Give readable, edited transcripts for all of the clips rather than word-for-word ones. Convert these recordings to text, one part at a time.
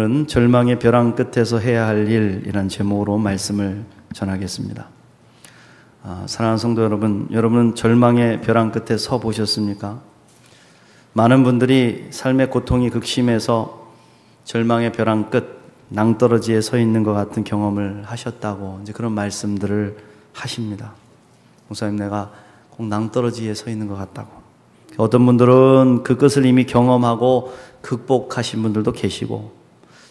오늘은 절망의 벼랑 끝에서 해야 할 일이라는 제목으로 말씀을 전하겠습니다. 사랑하는 성도 여러분, 여러분은 절망의 벼랑 끝에 서 보셨습니까? 많은 분들이 삶의 고통이 극심해서 절망의 벼랑 끝, 낭떠러지에 서 있는 것 같은 경험을 하셨다고 이제 그런 말씀들을 하십니다. 목사님, 내가 꼭 낭떠러지에 서 있는 것 같다고. 어떤 분들은 그 끝을 이미 경험하고 극복하신 분들도 계시고,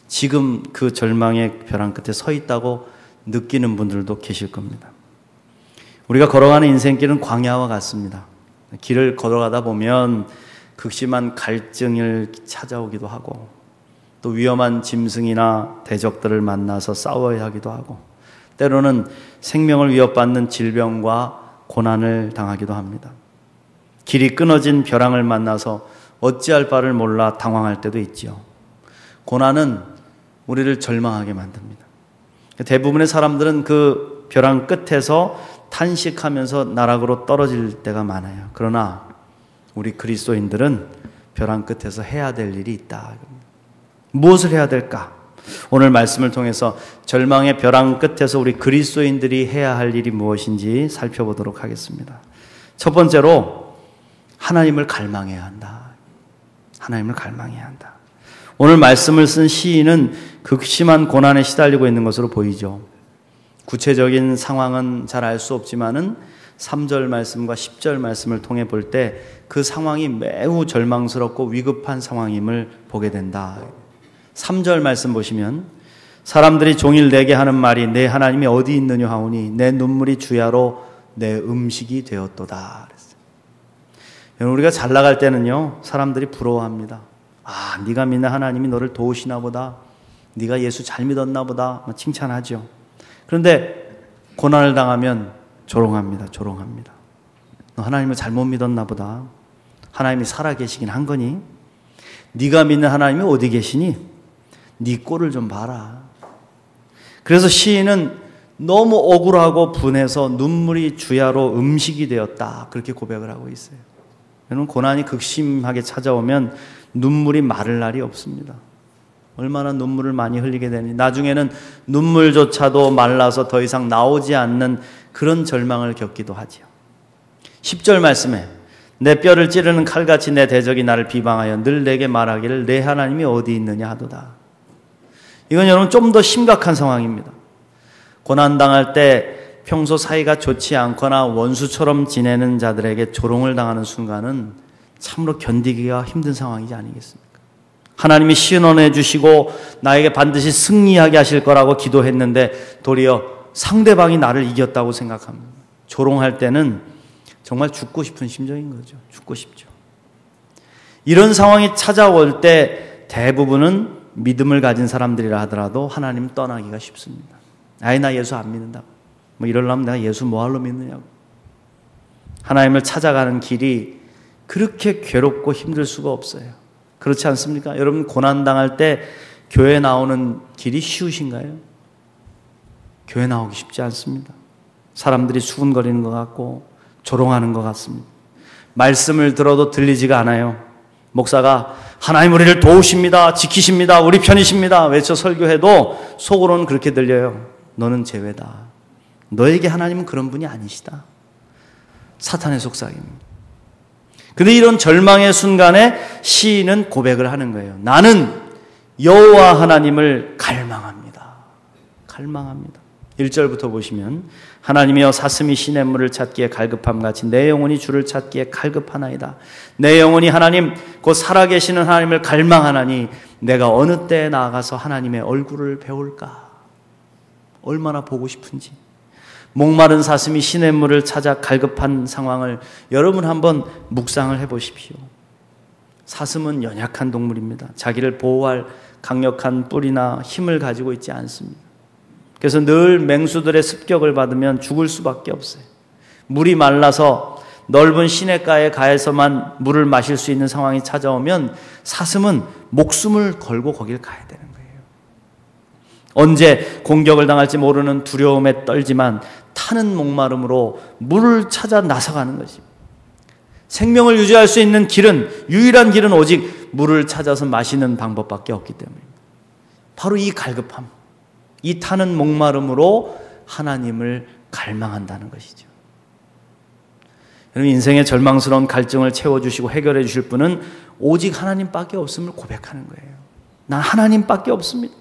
지금 그 절망의 벼랑 끝에 서 있다고 느끼는 분들도 계실 겁니다. 우리가 걸어가는 인생길은 광야와 같습니다. 길을 걸어가다 보면 극심한 갈증을 찾아오기도 하고, 또 위험한 짐승이나 대적들을 만나서 싸워야 하기도 하고, 때로는 생명을 위협받는 질병과 고난을 당하기도 합니다. 길이 끊어진 벼랑을 만나서 어찌할 바를 몰라 당황할 때도 있지요. 고난은 우리를 절망하게 만듭니다. 대부분의 사람들은 그 벼랑 끝에서 탄식하면서 나락으로 떨어질 때가 많아요. 그러나 우리 그리스도인들은 벼랑 끝에서 해야 될 일이 있다. 무엇을 해야 될까? 오늘 말씀을 통해서 절망의 벼랑 끝에서 우리 그리스도인들이 해야 할 일이 무엇인지 살펴보도록 하겠습니다. 첫 번째로, 하나님을 갈망해야 한다. 하나님을 갈망해야 한다. 오늘 말씀을 쓴 시인은 극심한 고난에 시달리고 있는 것으로 보이죠. 구체적인 상황은 잘 알 수 없지만은 3절 말씀과 10절 말씀을 통해 볼 때 그 상황이 매우 절망스럽고 위급한 상황임을 보게 된다. 3절 말씀 보시면, 사람들이 종일 내게 하는 말이 내 하나님이 어디 있느냐 하오니 내 눈물이 주야로 내 음식이 되었도다. 그랬어요. 여러분, 우리가 잘 나갈 때는요, 사람들이 부러워합니다. 아, 네가 믿는 하나님이 너를 도우시나 보다, 네가 예수 잘 믿었나 보다, 칭찬하죠. 그런데 고난을 당하면 조롱합니다. 조롱합니다. 너 하나님을 잘못 믿었나 보다. 하나님이 살아계시긴 한 거니? 네가 믿는 하나님이 어디 계시니? 네 꼴을 좀 봐라. 그래서 시인은 너무 억울하고 분해서 눈물이 주야로 음식이 되었다, 그렇게 고백을 하고 있어요. 여러분, 고난이 극심하게 찾아오면 눈물이 마를 날이 없습니다. 얼마나 눈물을 많이 흘리게 되니 나중에는 눈물조차도 말라서 더 이상 나오지 않는 그런 절망을 겪기도 하지요. 10절 말씀에 내 뼈를 찌르는 칼같이 내 대적이 나를 비방하여 늘 내게 말하기를 내 하나님이 어디 있느냐 하도다. 이건 여러분 좀 더 심각한 상황입니다. 고난당할 때 평소 사이가 좋지 않거나 원수처럼 지내는 자들에게 조롱을 당하는 순간은 참으로 견디기가 힘든 상황이지 아니겠습니까? 하나님이 시은원해 주시고 나에게 반드시 승리하게 하실 거라고 기도했는데 도리어 상대방이 나를 이겼다고 생각합니다. 조롱할 때는 정말 죽고 싶은 심정인 거죠. 죽고 싶죠. 이런 상황이 찾아올 때 대부분은 믿음을 가진 사람들이라 하더라도 하나님 떠나기가 쉽습니다. 아이, 나 예수 안 믿는다고. 이러려면 내가 예수 뭐하러 믿느냐고. 하나님을 찾아가는 길이 그렇게 괴롭고 힘들 수가 없어요. 그렇지 않습니까? 여러분, 고난당할 때 교회 나오는 길이 쉬우신가요? 교회 나오기 쉽지 않습니다. 사람들이 수군거리는 것 같고 조롱하는 것 같습니다. 말씀을 들어도 들리지가 않아요. 목사가 하나님 우리를 도우십니다, 지키십니다, 우리 편이십니다 외쳐 설교해도 속으로는 그렇게 들려요. 너는 제외다. 너에게 하나님은 그런 분이 아니시다. 사탄의 속삭임입니다. 근데 이런 절망의 순간에 시인은 고백을 하는 거예요. 나는 여호와 하나님을 갈망합니다. 갈망합니다. 1절부터 보시면, 하나님이여 사슴이 시냇물을 찾기에 갈급함같이 내 영혼이 주를 찾기에 갈급하나이다. 내 영혼이 하나님 곧 살아계시는 하나님을 갈망하나니 내가 어느 때에 나아가서 하나님의 얼굴을 배울까. 얼마나 보고 싶은지. 목마른 사슴이 시냇물을 찾아 갈급한 상황을 여러분 한번 묵상을 해보십시오. 사슴은 연약한 동물입니다. 자기를 보호할 강력한 뿔이나 힘을 가지고 있지 않습니다. 그래서 늘 맹수들의 습격을 받으면 죽을 수밖에 없어요. 물이 말라서 넓은 시냇가에 가에서만 물을 마실 수 있는 상황이 찾아오면 사슴은 목숨을 걸고 거길 가야 되는 거예요. 언제 공격을 당할지 모르는 두려움에 떨지만 타는 목마름으로 물을 찾아 나서가는 것입니다. 생명을 유지할 수 있는 길은, 유일한 길은 오직 물을 찾아서 마시는 방법밖에 없기 때문입니다. 바로 이 갈급함, 이 타는 목마름으로 하나님을 갈망한다는 것이죠. 여러분, 인생의 절망스러운 갈증을 채워주시고 해결해 주실 분은 오직 하나님밖에 없음을 고백하는 거예요. 난 하나님밖에 없습니다.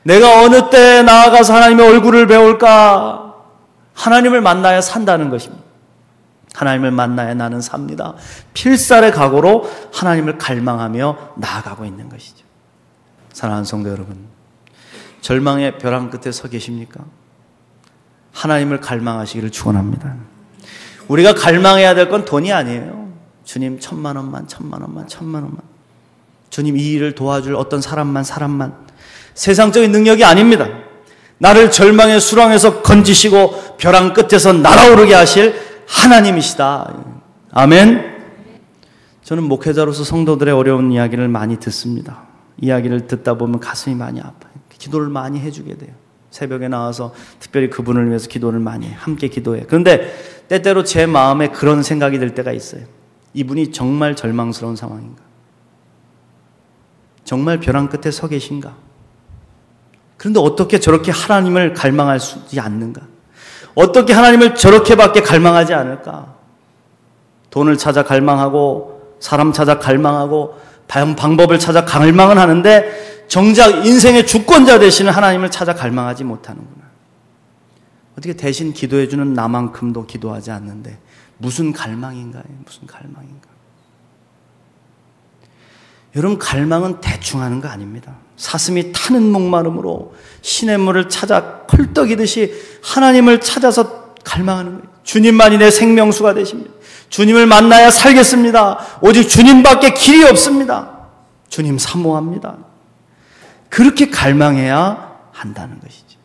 내가 어느 때 나아가서 하나님의 얼굴을 배울까? 하나님을 만나야 산다는 것입니다. 하나님을 만나야 나는 삽니다. 필살의 각오로 하나님을 갈망하며 나아가고 있는 것이죠. 사랑하는 성도 여러분, 절망의 벼랑 끝에 서 계십니까? 하나님을 갈망하시기를 축원합니다. 우리가 갈망해야 될 건 돈이 아니에요. 주님 1,000만 원만, 1,000만 원만, 1,000만 원만. 주님 이 일을 도와줄 어떤 사람만. 세상적인 능력이 아닙니다. 나를 절망의 수렁에서 건지시고 벼랑 끝에서 날아오르게 하실 하나님이시다. 아멘. 저는 목회자로서 성도들의 어려운 이야기를 많이 듣습니다. 이야기를 듣다 보면 가슴이 많이 아파요. 기도를 많이 해주게 돼요. 새벽에 나와서 특별히 그분을 위해서 기도를 많이 해요. 함께 기도해요. 그런데 때때로 제 마음에 그런 생각이 들 때가 있어요. 이분이 정말 절망스러운 상황인가? 정말 벼랑 끝에 서 계신가? 그런데 어떻게 저렇게 하나님을 갈망할 수 있지 않는가? 어떻게 하나님을 저렇게밖에 갈망하지 않을까? 돈을 찾아 갈망하고 사람 찾아 갈망하고 다양한 방법을 찾아 갈망은 하는데 정작 인생의 주권자 되시는 하나님을 찾아 갈망하지 못하는구나. 어떻게 대신 기도해주는 나만큼도 기도하지 않는데 무슨 갈망인가요? 무슨 갈망인가? 여러분, 갈망은 대충 하는 거 아닙니다. 사슴이 타는 목마름으로 시냇물을 찾아 펄떡이듯이 하나님을 찾아서 갈망하는 거예요. 주님만이 내 생명수가 되십니다. 주님을 만나야 살겠습니다. 오직 주님밖에 길이 없습니다. 주님 사모합니다. 그렇게 갈망해야 한다는 것이죠.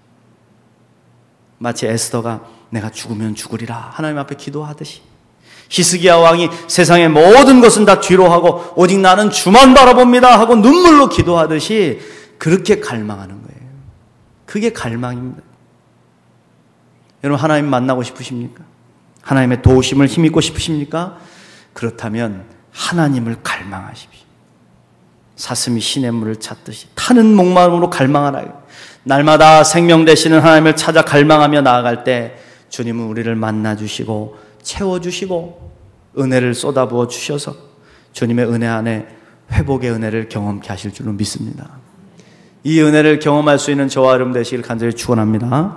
마치 에스더가 내가 죽으면 죽으리라 하나님 앞에 기도하듯이, 히스기야 왕이 세상의 모든 것은 다 뒤로 하고 오직 나는 주만 바라봅니다 하고 눈물로 기도하듯이 그렇게 갈망하는 거예요. 그게 갈망입니다. 여러분, 하나님 만나고 싶으십니까? 하나님의 도우심을 힘입고 싶으십니까? 그렇다면 하나님을 갈망하십시오. 사슴이 시냇물을 찾듯이 타는 목마름으로 갈망하라. 날마다 생명 되시는 하나님을 찾아 갈망하며 나아갈 때 주님은 우리를 만나주시고 채워주시고 은혜를 쏟아부어 주셔서 주님의 은혜 안에 회복의 은혜를 경험케 하실 줄로 믿습니다. 이 은혜를 경험할 수 있는 저와 여러분 되시길 간절히 축원합니다.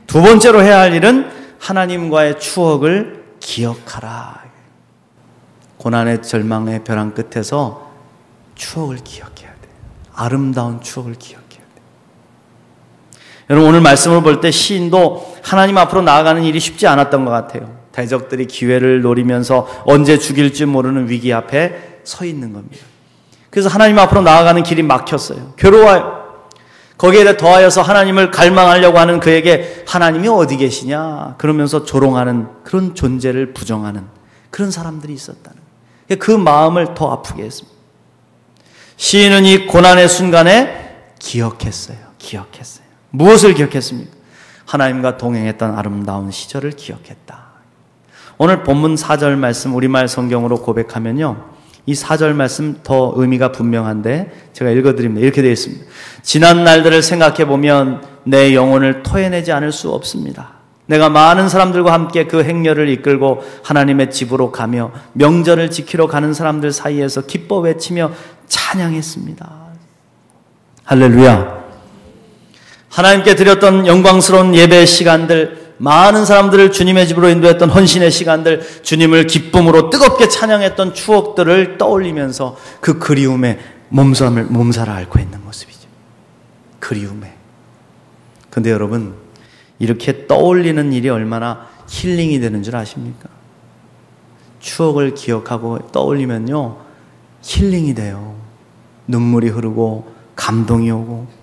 두 번째로 해야 할 일은 하나님과의 추억을 기억하라. 고난의 절망의 벼랑 끝에서 추억을 기억해야 돼. 아름다운 추억을 기억해야 돼. 여러분, 오늘 말씀을 볼 때 시인도 하나님 앞으로 나아가는 일이 쉽지 않았던 것 같아요. 대적들이 기회를 노리면서 언제 죽일지 모르는 위기 앞에 서 있는 겁니다. 그래서 하나님 앞으로 나아가는 길이 막혔어요. 괴로워요. 거기에 더하여서 하나님을 갈망하려고 하는 그에게 하나님이 어디 계시냐 그러면서 조롱하는 그런 존재를 부정하는 그런 사람들이 있었다는 거예요. 그 마음을 더 아프게 했습니다. 시인은 이 고난의 순간에 기억했어요. 무엇을 기억했습니까? 하나님과 동행했던 아름다운 시절을 기억했다. 오늘 본문 4절 말씀 우리말 성경으로 고백하면요, 이 4절 말씀 더 의미가 분명한데 제가 읽어드립니다. 이렇게 되어 있습니다. 지난 날들을 생각해보면 내 영혼을 토해내지 않을 수 없습니다. 내가 많은 사람들과 함께 그 행렬을 이끌고 하나님의 집으로 가며 명절을 지키러 가는 사람들 사이에서 기뻐 외치며 찬양했습니다. 할렐루야. 하나님께 드렸던 영광스러운 예배의 시간들, 많은 사람들을 주님의 집으로 인도했던 헌신의 시간들, 주님을 기쁨으로 뜨겁게 찬양했던 추억들을 떠올리면서 그 그리움에 몸살을 앓고 있는 모습이죠. 그리움에. 근데 여러분, 이렇게 떠올리는 일이 얼마나 힐링이 되는 줄 아십니까? 추억을 기억하고 떠올리면요, 힐링이 돼요. 눈물이 흐르고 감동이 오고.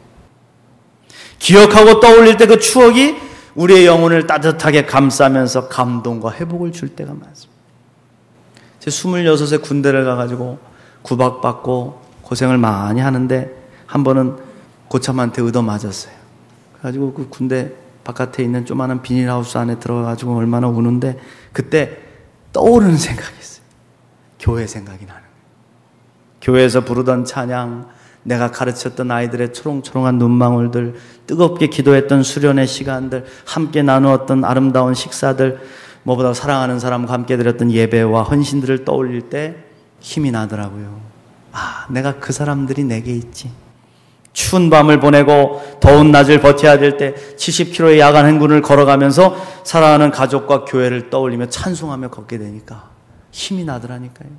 기억하고 떠올릴 때 그 추억이 우리의 영혼을 따뜻하게 감싸면서 감동과 회복을 줄 때가 많습니다. 제 26에 군대를 가가지고 구박받고 고생을 많이 하는데 한 번은 고참한테 얻어맞았어요. 그래가지고 그 군대 바깥에 있는 조그마한 비닐하우스 안에 들어가가지고 얼마나 우는데 그때 떠오르는 생각이 있어요. 교회 생각이 나는 거예요. 교회에서 부르던 찬양, 내가 가르쳤던 아이들의 초롱초롱한 눈망울들, 뜨겁게 기도했던 수련의 시간들, 함께 나누었던 아름다운 식사들, 무엇보다 사랑하는 사람과 함께 드렸던 예배와 헌신들을 떠올릴 때 힘이 나더라고요. 아, 내가 그 사람들이 내게 있지. 추운 밤을 보내고 더운 낮을 버텨야 될 때 70km의 야간 행군을 걸어가면서 사랑하는 가족과 교회를 떠올리며 찬송하며 걷게 되니까 힘이 나더라니까요.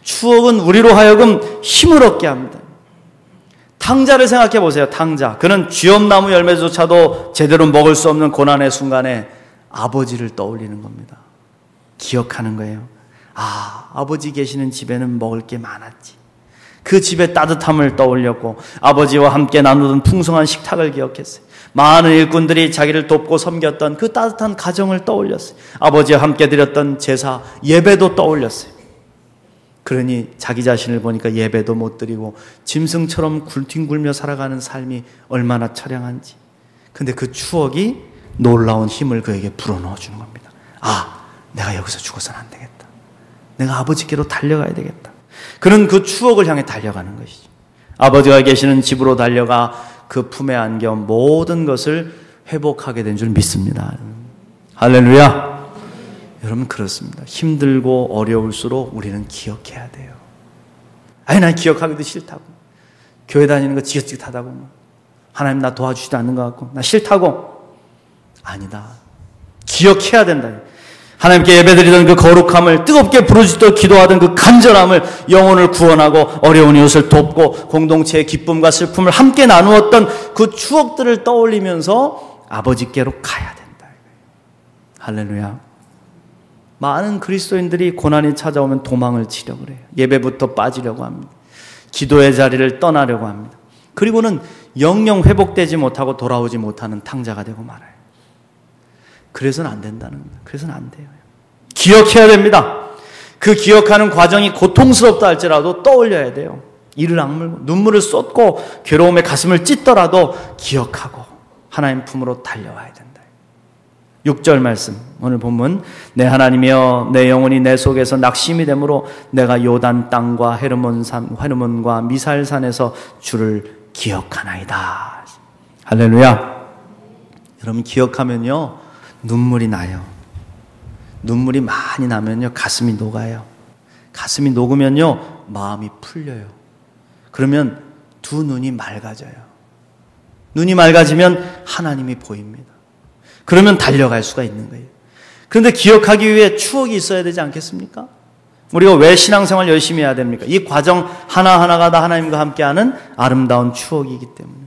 추억은 우리로 하여금 힘을 얻게 합니다. 탕자를 생각해 보세요. 탕자. 그는 쥐엄나무 열매조차도 제대로 먹을 수 없는 고난의 순간에 아버지를 떠올리는 겁니다. 기억하는 거예요. 아, 아버지 계시는 집에는 먹을 게 많았지. 그 집의 따뜻함을 떠올렸고 아버지와 함께 나누던 풍성한 식탁을 기억했어요. 많은 일꾼들이 자기를 돕고 섬겼던 그 따뜻한 가정을 떠올렸어요. 아버지와 함께 드렸던 제사, 예배도 떠올렸어요. 그러니 자기 자신을 보니까 예배도 못 드리고 짐승처럼 굴뒹굴며 살아가는 삶이 얼마나 처량한지. 근데 그 추억이 놀라운 힘을 그에게 불어넣어 주는 겁니다. 아, 내가 여기서 죽어서는 안 되겠다. 내가 아버지께로 달려가야 되겠다. 그는 그 추억을 향해 달려가는 것이죠. 아버지가 계시는 집으로 달려가 그 품에 안겨 모든 것을 회복하게 된 줄 믿습니다. 할렐루야. 여러분 그렇습니다. 힘들고 어려울수록 우리는 기억해야 돼요. 아니 난 기억하기도 싫다고. 교회 다니는 거 지긋지긋하다고. 하나님 나 도와주지도 않는 것 같고. 나 싫다고. 아니다. 기억해야 된다. 하나님께 예배드리던 그 거룩함을, 뜨겁게 부르짖고 기도하던 그 간절함을, 영혼을 구원하고 어려운 이웃을 돕고 공동체의 기쁨과 슬픔을 함께 나누었던 그 추억들을 떠올리면서 아버지께로 가야 된다. 할렐루야. 많은 그리스도인들이 고난이 찾아오면 도망을 치려고 그래요. 예배부터 빠지려고 합니다. 기도의 자리를 떠나려고 합니다. 그리고는 영영 회복되지 못하고 돌아오지 못하는 탕자가 되고 말아요. 그래서는 안 된다는 겁니다. 그래서는 안 돼요. 기억해야 됩니다. 그 기억하는 과정이 고통스럽다 할지라도 떠올려야 돼요. 이를 악물고 눈물을 쏟고 괴로움에 가슴을 찢더라도 기억하고 하나님 품으로 달려와야 된다. 6절 말씀, 오늘 본문, 내 하나님이여 내 영혼이 내 속에서 낙심이 되므로 내가 요단 땅과 헤르몬과 미살산에서 주를 기억하나이다. 할렐루야. 여러분 기억하면요 눈물이 나요. 눈물이 많이 나면요 가슴이 녹아요. 가슴이 녹으면요 마음이 풀려요. 그러면 두 눈이 맑아져요. 눈이 맑아지면 하나님이 보입니다. 그러면 달려갈 수가 있는 거예요. 그런데 기억하기 위해 추억이 있어야 되지 않겠습니까? 우리가 왜 신앙생활 열심히 해야 됩니까? 이 과정 하나하나가 다 하나님과 함께하는 아름다운 추억이기 때문에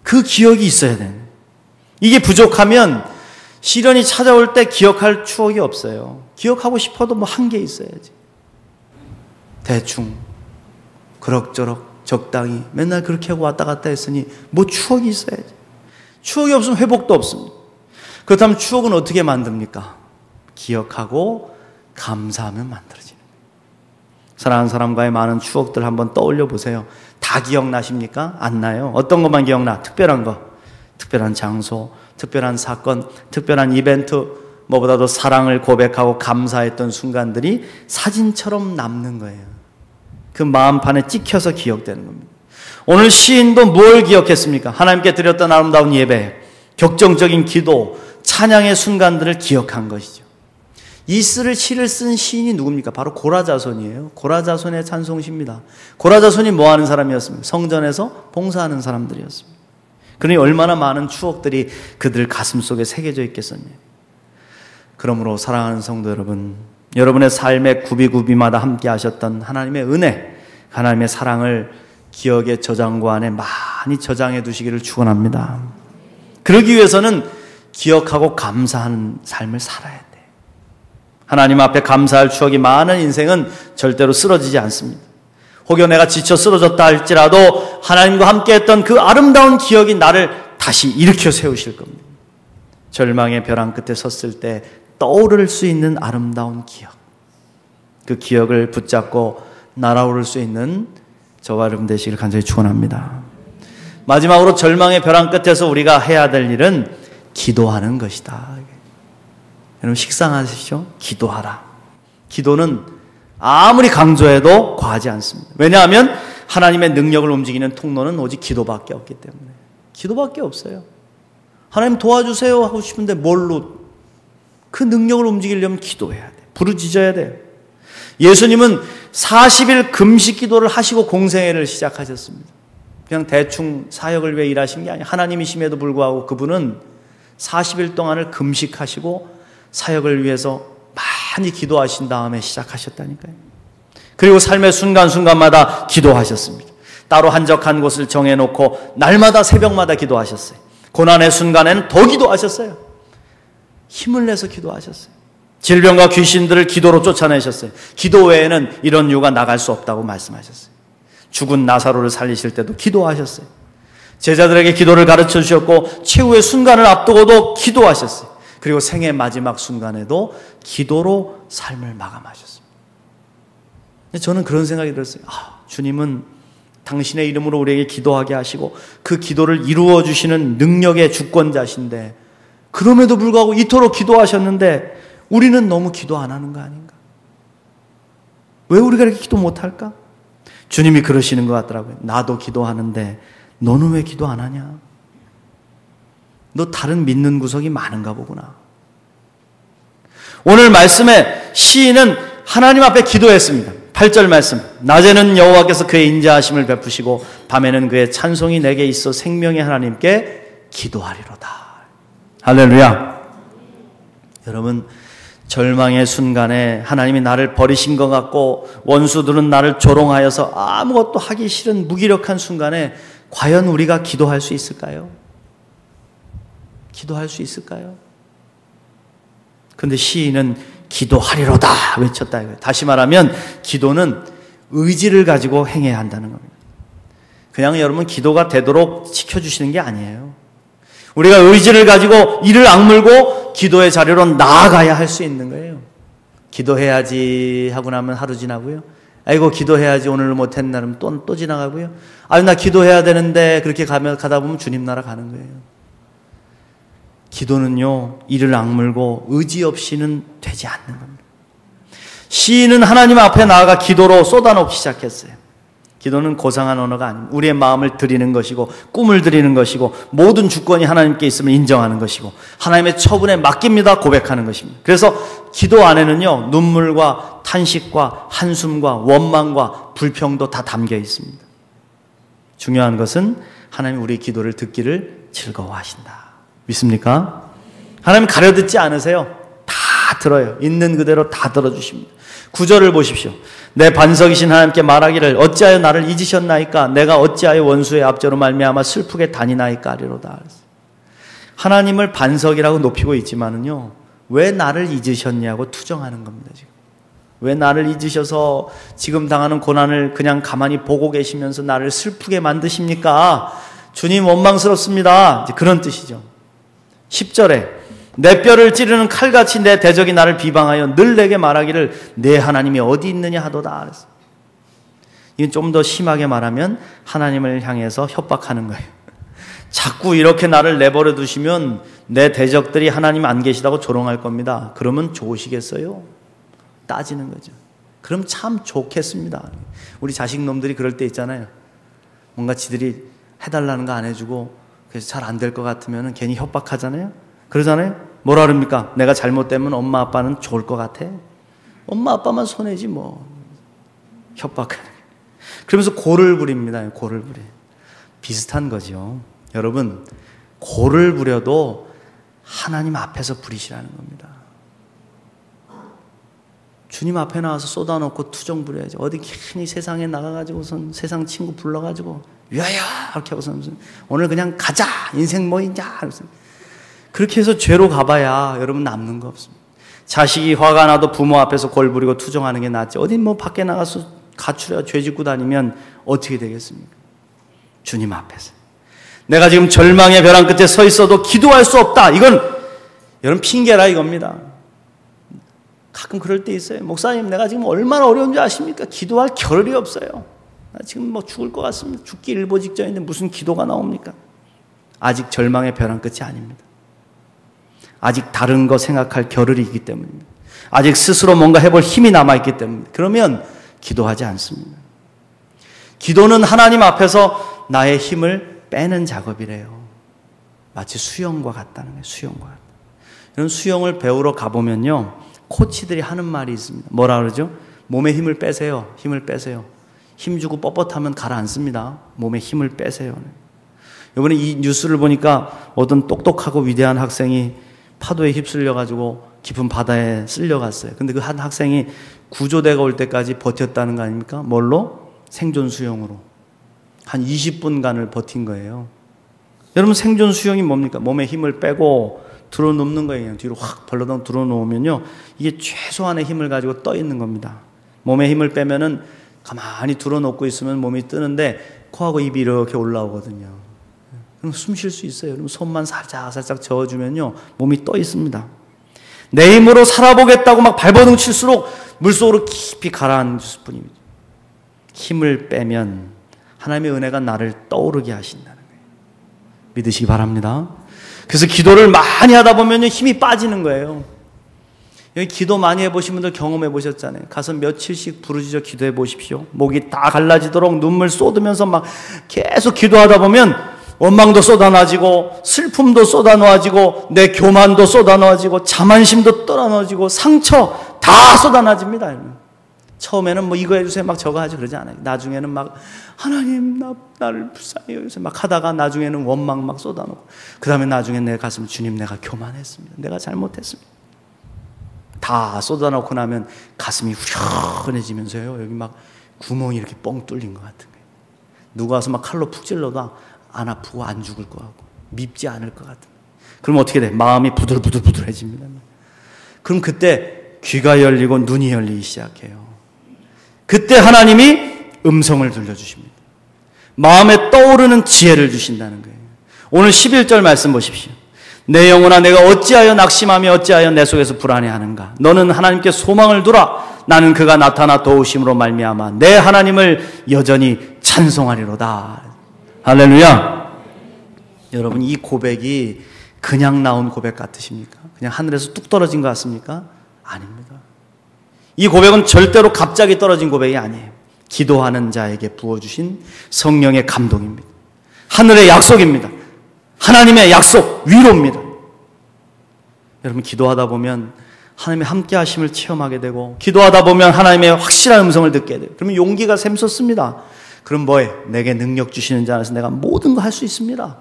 그 기억이 있어야 돼요. 이게 부족하면 시련이 찾아올 때 기억할 추억이 없어요. 기억하고 싶어도 뭐 한계 있어야지. 대충 그럭저럭 적당히 맨날 그렇게 하고 왔다 갔다 했으니 뭐 추억이 있어야지. 추억이 없으면 회복도 없습니다. 그렇다면 추억은 어떻게 만듭니까? 기억하고 감사하면 만들어지는 거예요. 사랑하는 사람과의 많은 추억들 한번 떠올려 보세요. 다 기억나십니까? 안 나요. 어떤 것만 기억나? 특별한 거. 특별한 장소, 특별한 사건, 특별한 이벤트, 뭐보다도 사랑을 고백하고 감사했던 순간들이 사진처럼 남는 거예요. 그 마음판에 찍혀서 기억되는 겁니다. 오늘 시인도 뭘 기억했습니까? 하나님께 드렸던 아름다운 예배, 격정적인 기도, 찬양의 순간들을 기억한 것이죠. 이 시를 쓴 시인이 누굽니까? 바로 고라자손이에요. 고라자손의 찬송시입니다. 고라자손이 뭐 하는 사람이었습니까? 성전에서 봉사하는 사람들이었습니다. 그러니 얼마나 많은 추억들이 그들 가슴 속에 새겨져 있겠었냐. 그러므로 사랑하는 성도 여러분, 여러분의 삶의 구비구비마다 함께 하셨던 하나님의 은혜, 하나님의 사랑을 기억의 저장고 안에 많이 저장해 두시기를 축원합니다. 그러기 위해서는 기억하고 감사하는 삶을 살아야 돼. 하나님 앞에 감사할 추억이 많은 인생은 절대로 쓰러지지 않습니다. 혹여 내가 지쳐 쓰러졌다 할지라도 하나님과 함께했던 그 아름다운 기억이 나를 다시 일으켜 세우실 겁니다. 절망의 벼랑 끝에 섰을 때 떠오를 수 있는 아름다운 기억, 그 기억을 붙잡고 날아오를 수 있는 저와 여러분 되시기를 간절히 축원합니다. 마지막으로 절망의 벼랑 끝에서 우리가 해야 될 일은 기도하는 것이다. 여러분 식상하시죠? 기도하라. 기도는 아무리 강조해도 과하지 않습니다. 왜냐하면 하나님의 능력을 움직이는 통로는 오직 기도밖에 없기 때문에. 기도밖에 없어요. 하나님 도와주세요 하고 싶은데 뭘로? 그 능력을 움직이려면 기도해야 돼. 부르짖어야 돼. 예수님은 40일 금식 기도를 하시고 공생애를 시작하셨습니다. 그냥 대충 사역을 위해 일하신 게 아니에요. 하나님이심에도 불구하고 그분은 40일 동안을 금식하시고 사역을 위해서 많이 기도하신 다음에 시작하셨다니까요. 그리고 삶의 순간순간마다 기도하셨습니다. 따로 한적한 곳을 정해놓고 날마다 새벽마다 기도하셨어요. 고난의 순간에는 더 기도하셨어요. 힘을 내서 기도하셨어요. 질병과 귀신들을 기도로 쫓아내셨어요. 기도 외에는 이런 유가 나갈 수 없다고 말씀하셨어요. 죽은 나사로를 살리실 때도 기도하셨어요. 제자들에게 기도를 가르쳐 주셨고 최후의 순간을 앞두고도 기도하셨어요. 그리고 생애 마지막 순간에도 기도로 삶을 마감하셨습니다. 저는 그런 생각이 들었어요. 주님은 당신의 이름으로 우리에게 기도하게 하시고 그 기도를 이루어 주시는 능력의 주권자신데 그럼에도 불구하고 이토록 기도하셨는데 우리는 너무 기도 안 하는 거 아닌가? 왜 우리가 이렇게 기도 못할까? 주님이 그러시는 것 같더라고요. 나도 기도하는데 너는 왜 기도 안 하냐? 너 다른 믿는 구석이 많은가 보구나. 오늘 말씀에 시인은 하나님 앞에 기도했습니다. 8절 말씀. 낮에는 여호와께서 그의 인자하심을 베푸시고 밤에는 그의 찬송이 내게 있어 생명의 하나님께 기도하리로다. 할렐루야. 여러분, 절망의 순간에 하나님이 나를 버리신 것 같고 원수들은 나를 조롱하여서 아무것도 하기 싫은 무기력한 순간에 과연 우리가 기도할 수 있을까요? 기도할 수 있을까요? 그런데 시인은 기도하리로다 외쳤다. 다시 말하면 기도는 의지를 가지고 행해야 한다는 겁니다. 그냥 여러분 기도가 되도록 지켜주시는 게 아니에요. 우리가 의지를 가지고 이를 악물고 기도의 자리로 나아가야 할 수 있는 거예요. 기도해야지 하고 나면 하루 지나고요. 아이고 기도해야지 오늘 못했나 하면 또 지나가고요. 아유 나 기도해야 되는데 그렇게 가다 보면 주님 나라 가는 거예요. 기도는요 이를 악물고 의지 없이는 되지 않는 겁니다. 시인은 하나님 앞에 나아가 기도로 쏟아놓기 시작했어요. 기도는 고상한 언어가 아닙니다. 우리의 마음을 드리는 것이고 꿈을 드리는 것이고 모든 주권이 하나님께 있음을 인정하는 것이고 하나님의 처분에 맡깁니다 고백하는 것입니다. 그래서 기도 안에는요 눈물과 탄식과 한숨과 원망과 불평도 다 담겨 있습니다. 중요한 것은 하나님 우리 기도를 듣기를 즐거워하신다. 믿습니까? 하나님 가려듣지 않으세요. 다 들어요. 있는 그대로 다 들어주십니다. 9절을 보십시오. 내 반석이신 하나님께 말하기를 어찌하여 나를 잊으셨나이까? 내가 어찌하여 원수의 압제로 말미암아 슬프게 다니나이까 하리로다. 하나님을 반석이라고 높이고 있지만은요 왜 나를 잊으셨냐고 투정하는 겁니다. 지금 왜 나를 잊으셔서 지금 당하는 고난을 그냥 가만히 보고 계시면서 나를 슬프게 만드십니까? 주님 원망스럽습니다. 이제 그런 뜻이죠. 10절에 내 뼈를 찌르는 칼같이 내 대적이 나를 비방하여 늘 내게 말하기를 내 하나님이 어디 있느냐 하도다. 이건 좀 더 심하게 말하면 하나님을 향해서 협박하는 거예요. 자꾸 이렇게 나를 내버려 두시면 내 대적들이 하나님 안 계시다고 조롱할 겁니다. 그러면 좋으시겠어요? 따지는 거죠. 그럼 참 좋겠습니다. 우리 자식놈들이 그럴 때 있잖아요. 뭔가 지들이 해달라는 거 안 해주고 그래서 잘 안 될 것 같으면 괜히 협박하잖아요. 그러잖아요. 뭐라 그럽니까? 내가 잘못되면 엄마 아빠는 좋을 것 같아. 엄마 아빠만 손해지 뭐. 협박하는. 그러면서 고를 부립니다. 고를 부려. 비슷한 거죠. 여러분 고를 부려도 하나님 앞에서 부리시라는 겁니다. 주님 앞에 나와서 쏟아놓고 투정 부려야지. 어디 괜히 세상에 나가가지고선 세상 친구 불러가지고 야야 이렇게 하고서 오늘 그냥 가자 인생 뭐 있냐 그렇게 해서 죄로 가봐야 여러분 남는 거 없습니다. 자식이 화가 나도 부모 앞에서 골 부리고 투정하는 게 낫지. 어디 뭐 밖에 나가서 가출해야 죄 짓고 다니면 어떻게 되겠습니까? 주님 앞에서 내가 지금 절망의 벼랑 끝에 서 있어도 기도할 수 없다. 이건 여러분 핑계라 이겁니다. 가끔 그럴 때 있어요. 목사님 내가 지금 얼마나 어려운 줄 아십니까? 기도할 겨를이 없어요. 나 지금 뭐 죽을 것 같습니다. 죽기 일보 직전인데 무슨 기도가 나옵니까? 아직 절망의 벼랑 끝이 아닙니다. 아직 다른 거 생각할 겨를이 있기 때문입니다. 아직 스스로 뭔가 해볼 힘이 남아있기 때문입니다. 그러면 기도하지 않습니다. 기도는 하나님 앞에서 나의 힘을 빼는 작업이래요. 마치 수영과 같다는 거예요. 수영과 같다. 이런 수영을 배우러 가보면요, 코치들이 하는 말이 있습니다. 뭐라 그러죠? 몸에 힘을 빼세요. 힘을 빼세요. 힘 주고 뻣뻣하면 가라앉습니다. 몸에 힘을 빼세요. 이번에 이 뉴스를 보니까 어떤 똑똑하고 위대한 학생이 파도에 휩쓸려가지고 깊은 바다에 쓸려갔어요. 근데 그 한 학생이 구조대가 올 때까지 버텼다는 거 아닙니까? 뭘로? 생존 수영으로. 한 20분간을 버틴 거예요. 여러분, 생존 수영이 뭡니까? 몸에 힘을 빼고 들어 눕는 거예요. 그냥 뒤로 확 벌러덩 들어 놓으면요, 이게 최소한의 힘을 가지고 떠 있는 겁니다. 몸에 힘을 빼면은 가만히 들어 놓고 있으면 몸이 뜨는데 코하고 입이 이렇게 올라오거든요. 그럼 숨 쉴 수 있어요. 그럼 손만 살짝 저어주면요, 몸이 떠 있습니다. 내 힘으로 살아보겠다고 막 발버둥 칠수록 물속으로 깊이 가라앉을 뿐입니다. 힘을 빼면 하나님의 은혜가 나를 떠오르게 하신다는 거예요. 믿으시기 바랍니다. 그래서 기도를 많이 하다 보면 힘이 빠지는 거예요. 여기 기도 많이 해보신 분들 경험해 보셨잖아요. 가서 며칠씩 부르짖어 기도해 보십시오. 목이 다 갈라지도록 눈물 쏟으면서 막 계속 기도하다 보면 원망도 쏟아놔지고 슬픔도 쏟아놓아지고 내 교만도 쏟아놓아지고 자만심도 떨어놓아지고 상처 다 쏟아놔집니다. 처음에는 뭐 이거 해주세요 막 저거 하지 그러지 않아요. 나중에는 막 하나님 나를 불쌍히 여기서 막 하다가 나중에는 원망 막 쏟아놓고, 그 다음에 나중에 내 가슴, 주님 내가 교만했습니다. 내가 잘못했습니다. 다 쏟아놓고 나면 가슴이 후련해지면서요, 여기 막 구멍이 이렇게 뻥 뚫린 것 같은 거예요. 누가 와서 막 칼로 푹 찔러도 안 아프고 안 죽을 것 같고 밉지 않을 것 같은. 그럼 어떻게 돼? 마음이 부들부들해집니다. 그럼 그때 귀가 열리고 눈이 열리기 시작해요. 그때 하나님이 음성을 들려주십니다. 마음에 떠오르는 지혜를 주신다는 거예요. 오늘 11절 말씀 보십시오. 내 영혼아, 내가 어찌하여 낙심하며 어찌하여 내 속에서 불안해하는가? 너는 하나님께 소망을 두라. 나는 그가 나타나 도우심으로 말미암아 내 하나님을 여전히 찬송하리로다. 할렐루야. 여러분, 이 고백이 그냥 나온 고백 같으십니까? 그냥 하늘에서 뚝 떨어진 것 같습니까? 아닙니다. 이 고백은 절대로 갑자기 떨어진 고백이 아니에요. 기도하는 자에게 부어주신 성령의 감동입니다. 하늘의 약속입니다. 하나님의 약속, 위로입니다. 여러분, 기도하다 보면 하나님의 함께 하심을 체험하게 되고, 기도하다 보면 하나님의 확실한 음성을 듣게 돼요. 그러면 용기가 샘솟습니다. 그럼 뭐해? 내게 능력 주시는 자 안에서 내가 모든 거 할 수 있습니다.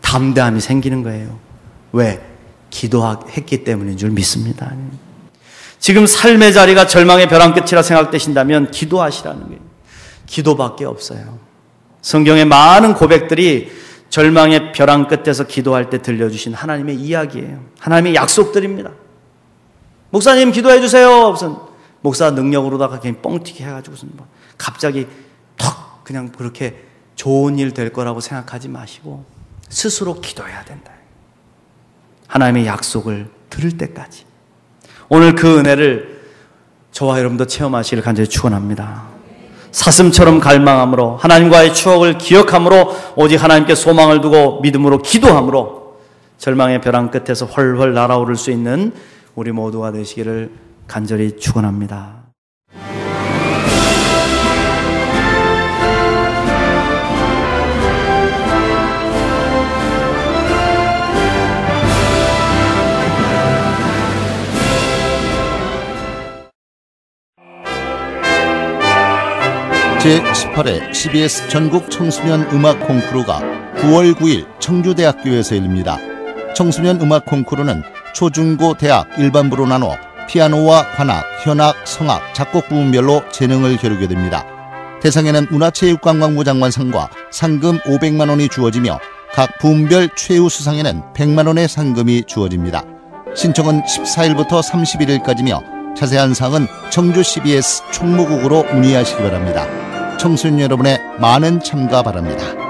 담대함이 생기는 거예요. 왜? 기도했기 때문인 줄 믿습니다. 지금 삶의 자리가 절망의 벼랑 끝이라 생각되신다면 기도하시라는 거예요. 기도밖에 없어요. 성경의 많은 고백들이 절망의 벼랑 끝에서 기도할 때 들려주신 하나님의 이야기예요. 하나님의 약속들입니다. 목사님 기도해 주세요. 무슨 목사 능력으로다가 그냥 뻥튀기 해가지고 갑자기 턱 그냥 그렇게 좋은 일 될 거라고 생각하지 마시고 스스로 기도해야 된다. 하나님의 약속을 들을 때까지. 오늘 그 은혜를 저와 여러분도 체험하시기를 간절히 축원합니다. 사슴처럼 갈망함으로, 하나님과의 추억을 기억함으로, 오직 하나님께 소망을 두고 믿음으로 기도함으로 절망의 벼랑 끝에서 훨훨 날아오를 수 있는 우리 모두가 되시기를 간절히 축원합니다. 제18회 CBS 전국 청소년 음악 콩쿠르가 9월 9일 청주대학교에서 열립니다. 청소년 음악 콩쿠르는 초중고 대학 일반부로 나눠 피아노와 관악, 현악, 성악, 작곡 부문별로 재능을 겨루게 됩니다. 대상에는 문화체육관광부 장관상과 상금 500만 원이 주어지며 각 부문별 최우 수상에는 100만 원의 상금이 주어집니다. 신청은 14일부터 31일까지며 자세한 사항은 청주 CBS 총무국으로 문의하시기 바랍니다. 청소년 여러분의 많은 참가 바랍니다.